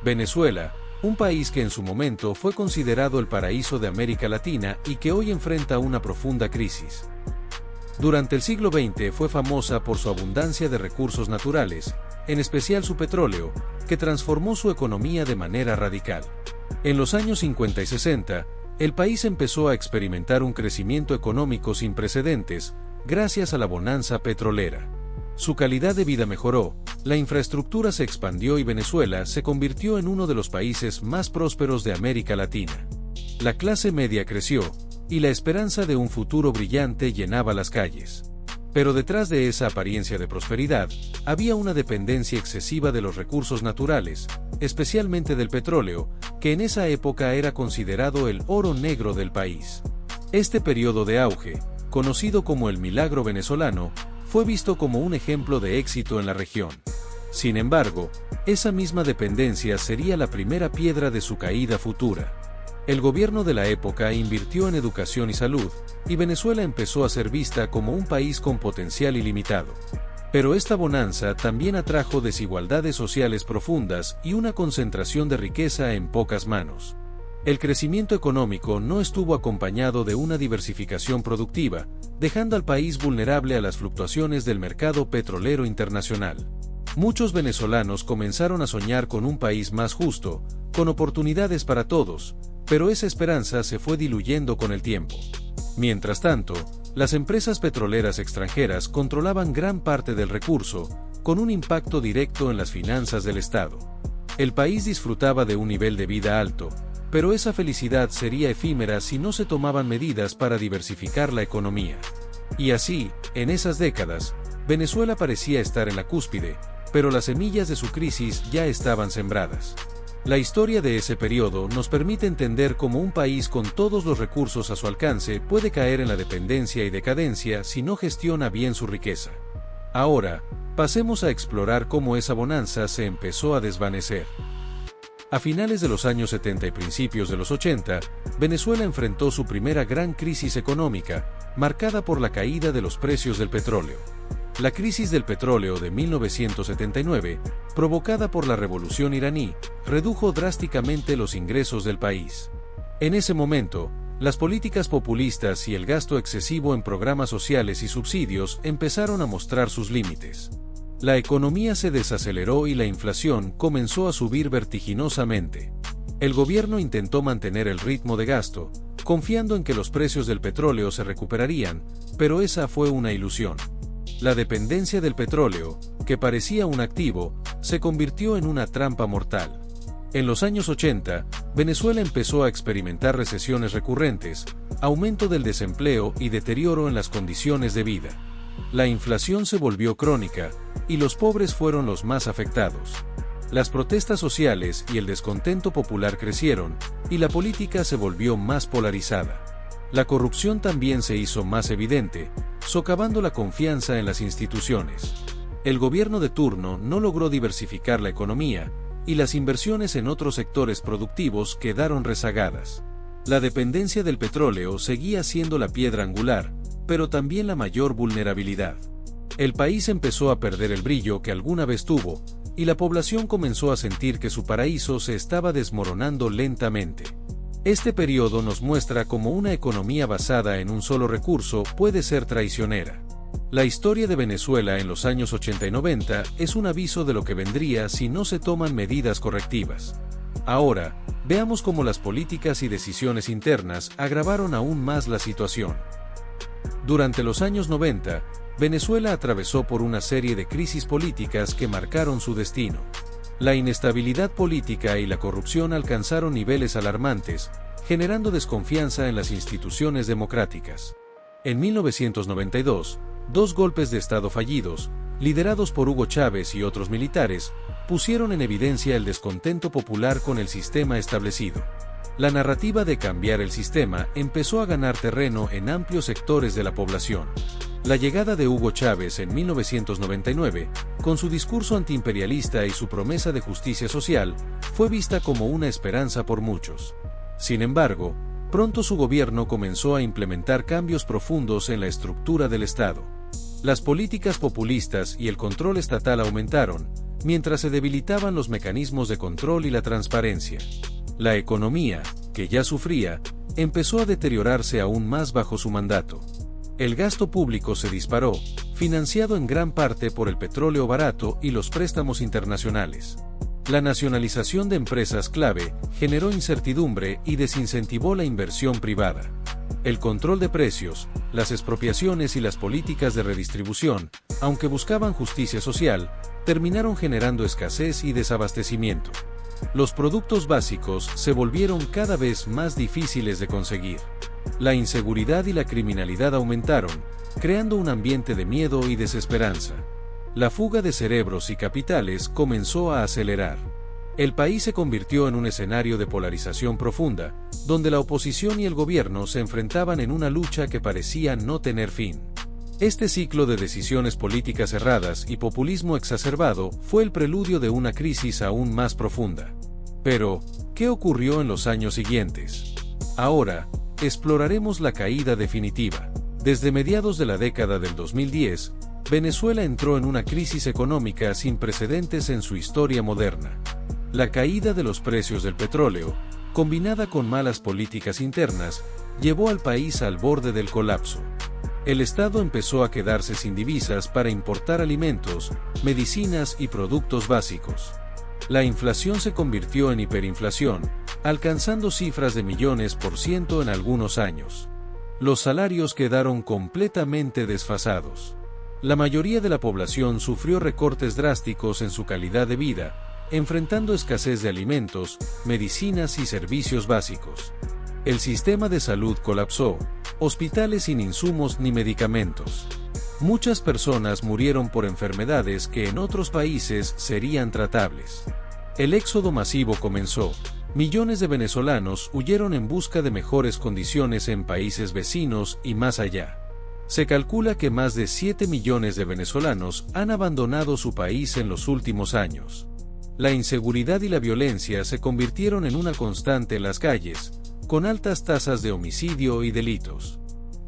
Venezuela, un país que en su momento fue considerado el paraíso de América Latina y que hoy enfrenta una profunda crisis. Durante el siglo XX fue famosa por su abundancia de recursos naturales, en especial su petróleo, que transformó su economía de manera radical. En los años 50 y 60, el país empezó a experimentar un crecimiento económico sin precedentes, gracias a la bonanza petrolera. Su calidad de vida mejoró, la infraestructura se expandió y Venezuela se convirtió en uno de los países más prósperos de América Latina. La clase media creció, y la esperanza de un futuro brillante llenaba las calles. Pero detrás de esa apariencia de prosperidad, había una dependencia excesiva de los recursos naturales, especialmente del petróleo, que en esa época era considerado el oro negro del país. Este periodo de auge, conocido como el Milagro Venezolano, fue visto como un ejemplo de éxito en la región. Sin embargo, esa misma dependencia sería la primera piedra de su caída futura. El gobierno de la época invirtió en educación y salud, y Venezuela empezó a ser vista como un país con potencial ilimitado. Pero esta bonanza también atrajo desigualdades sociales profundas y una concentración de riqueza en pocas manos. El crecimiento económico no estuvo acompañado de una diversificación productiva, dejando al país vulnerable a las fluctuaciones del mercado petrolero internacional. Muchos venezolanos comenzaron a soñar con un país más justo, con oportunidades para todos, pero esa esperanza se fue diluyendo con el tiempo. Mientras tanto, las empresas petroleras extranjeras controlaban gran parte del recurso, con un impacto directo en las finanzas del Estado. El país disfrutaba de un nivel de vida alto, pero esa felicidad sería efímera si no se tomaban medidas para diversificar la economía. Y así, en esas décadas, Venezuela parecía estar en la cúspide, pero las semillas de su crisis ya estaban sembradas. La historia de ese periodo nos permite entender cómo un país con todos los recursos a su alcance puede caer en la dependencia y decadencia si no gestiona bien su riqueza. Ahora, pasemos a explorar cómo esa bonanza se empezó a desvanecer. A finales de los años 70 y principios de los 80, Venezuela enfrentó su primera gran crisis económica, marcada por la caída de los precios del petróleo. La crisis del petróleo de 1979, provocada por la revolución iraní, redujo drásticamente los ingresos del país. En ese momento, las políticas populistas y el gasto excesivo en programas sociales y subsidios empezaron a mostrar sus límites. La economía se desaceleró y la inflación comenzó a subir vertiginosamente. El gobierno intentó mantener el ritmo de gasto, confiando en que los precios del petróleo se recuperarían, pero esa fue una ilusión. La dependencia del petróleo, que parecía un activo, se convirtió en una trampa mortal. En los años 80, Venezuela empezó a experimentar recesiones recurrentes, aumento del desempleo y deterioro en las condiciones de vida. La inflación se volvió crónica, y los pobres fueron los más afectados. Las protestas sociales y el descontento popular crecieron, y la política se volvió más polarizada. La corrupción también se hizo más evidente, socavando la confianza en las instituciones. El gobierno de turno no logró diversificar la economía, y las inversiones en otros sectores productivos quedaron rezagadas. La dependencia del petróleo seguía siendo la piedra angular, pero también la mayor vulnerabilidad. El país empezó a perder el brillo que alguna vez tuvo, y la población comenzó a sentir que su paraíso se estaba desmoronando lentamente. Este periodo nos muestra cómo una economía basada en un solo recurso puede ser traicionera. La historia de Venezuela en los años 80 y 90 es un aviso de lo que vendría si no se toman medidas correctivas. Ahora, veamos cómo las políticas y decisiones internas agravaron aún más la situación. Durante los años 90, Venezuela atravesó por una serie de crisis políticas que marcaron su destino. La inestabilidad política y la corrupción alcanzaron niveles alarmantes, generando desconfianza en las instituciones democráticas. En 1992, dos golpes de Estado fallidos, liderados por Hugo Chávez y otros militares, pusieron en evidencia el descontento popular con el sistema establecido. La narrativa de cambiar el sistema empezó a ganar terreno en amplios sectores de la población. La llegada de Hugo Chávez en 1999, con su discurso antiimperialista y su promesa de justicia social, fue vista como una esperanza por muchos. Sin embargo, pronto su gobierno comenzó a implementar cambios profundos en la estructura del Estado. Las políticas populistas y el control estatal aumentaron, mientras se debilitaban los mecanismos de control y la transparencia. La economía, que ya sufría, empezó a deteriorarse aún más bajo su mandato. El gasto público se disparó, financiado en gran parte por el petróleo barato y los préstamos internacionales. La nacionalización de empresas clave generó incertidumbre y desincentivó la inversión privada. El control de precios, las expropiaciones y las políticas de redistribución, aunque buscaban justicia social, terminaron generando escasez y desabastecimiento. Los productos básicos se volvieron cada vez más difíciles de conseguir. La inseguridad y la criminalidad aumentaron, creando un ambiente de miedo y desesperanza. La fuga de cerebros y capitales comenzó a acelerar. El país se convirtió en un escenario de polarización profunda, donde la oposición y el gobierno se enfrentaban en una lucha que parecía no tener fin. Este ciclo de decisiones políticas erradas y populismo exacerbado fue el preludio de una crisis aún más profunda. Pero, ¿qué ocurrió en los años siguientes? Ahora, exploraremos la caída definitiva. Desde mediados de la década del 2010, Venezuela entró en una crisis económica sin precedentes en su historia moderna. La caída de los precios del petróleo, combinada con malas políticas internas, llevó al país al borde del colapso. El Estado empezó a quedarse sin divisas para importar alimentos, medicinas y productos básicos. La inflación se convirtió en hiperinflación, alcanzando cifras de millones % en algunos años. Los salarios quedaron completamente desfasados. La mayoría de la población sufrió recortes drásticos en su calidad de vida, enfrentando escasez de alimentos, medicinas y servicios básicos. El sistema de salud colapsó, hospitales sin insumos ni medicamentos. Muchas personas murieron por enfermedades que en otros países serían tratables. El éxodo masivo comenzó. Millones de venezolanos huyeron en busca de mejores condiciones en países vecinos y más allá. Se calcula que más de 7 millones de venezolanos han abandonado su país en los últimos años. La inseguridad y la violencia se convirtieron en una constante en las calles, con altas tasas de homicidio y delitos.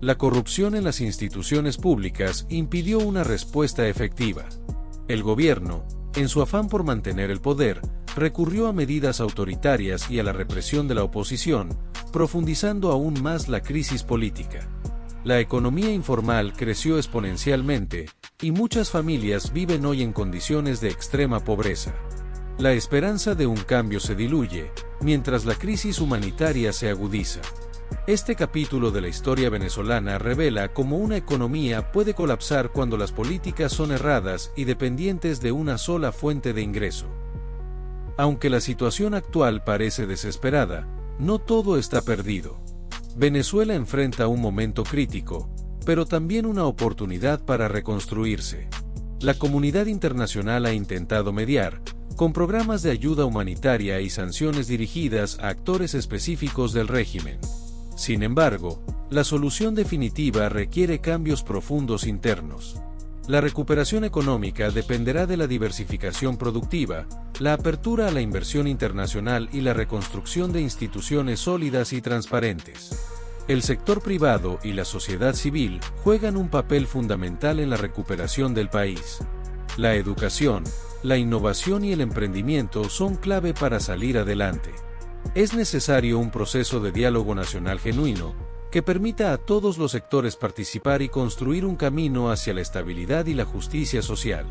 La corrupción en las instituciones públicas impidió una respuesta efectiva. El gobierno, en su afán por mantener el poder, recurrió a medidas autoritarias y a la represión de la oposición, profundizando aún más la crisis política. La economía informal creció exponencialmente, y muchas familias viven hoy en condiciones de extrema pobreza. La esperanza de un cambio se diluye, mientras la crisis humanitaria se agudiza. Este capítulo de la historia venezolana revela cómo una economía puede colapsar cuando las políticas son erradas y dependientes de una sola fuente de ingreso. Aunque la situación actual parece desesperada, no todo está perdido. Venezuela enfrenta un momento crítico, pero también una oportunidad para reconstruirse. La comunidad internacional ha intentado mediar, con programas de ayuda humanitaria y sanciones dirigidas a actores específicos del régimen. Sin embargo, la solución definitiva requiere cambios profundos internos. La recuperación económica dependerá de la diversificación productiva, la apertura a la inversión internacional y la reconstrucción de instituciones sólidas y transparentes. El sector privado y la sociedad civil juegan un papel fundamental en la recuperación del país. La educación, la innovación y el emprendimiento son clave para salir adelante. Es necesario un proceso de diálogo nacional genuino, que permita a todos los sectores participar y construir un camino hacia la estabilidad y la justicia social.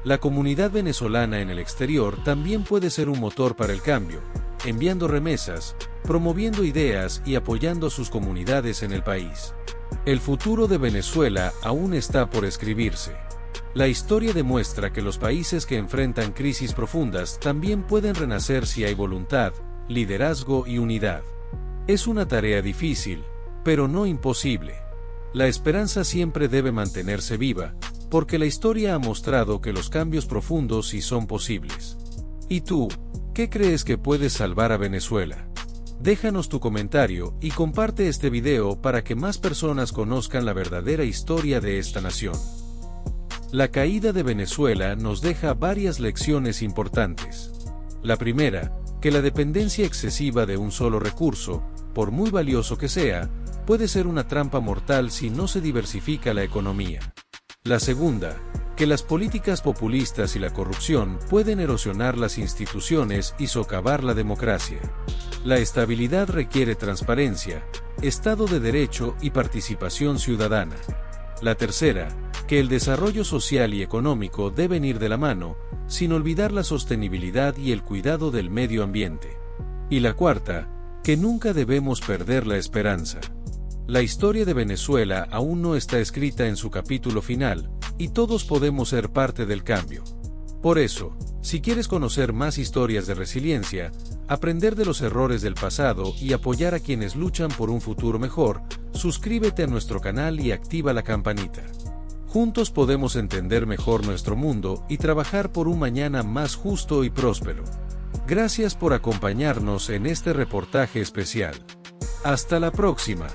La comunidad venezolana en el exterior también puede ser un motor para el cambio, enviando remesas, promoviendo ideas y apoyando a sus comunidades en el país. El futuro de Venezuela aún está por escribirse. La historia demuestra que los países que enfrentan crisis profundas también pueden renacer si hay voluntad, liderazgo y unidad. Es una tarea difícil, pero no imposible. La esperanza siempre debe mantenerse viva, porque la historia ha mostrado que los cambios profundos sí son posibles. ¿Y tú, qué crees que puedes salvar a Venezuela? Déjanos tu comentario y comparte este video para que más personas conozcan la verdadera historia de esta nación. La caída de Venezuela nos deja varias lecciones importantes. La primera, que la dependencia excesiva de un solo recurso, por muy valioso que sea, puede ser una trampa mortal si no se diversifica la economía. La segunda, que las políticas populistas y la corrupción pueden erosionar las instituciones y socavar la democracia. La estabilidad requiere transparencia, Estado de Derecho y participación ciudadana. La tercera, que el desarrollo social y económico deben ir de la mano, sin olvidar la sostenibilidad y el cuidado del medio ambiente. Y la cuarta, que nunca debemos perder la esperanza. La historia de Venezuela aún no está escrita en su capítulo final, y todos podemos ser parte del cambio. Por eso, si quieres conocer más historias de resiliencia, aprender de los errores del pasado y apoyar a quienes luchan por un futuro mejor, suscríbete a nuestro canal y activa la campanita. Juntos podemos entender mejor nuestro mundo y trabajar por un mañana más justo y próspero. Gracias por acompañarnos en este reportaje especial. Hasta la próxima.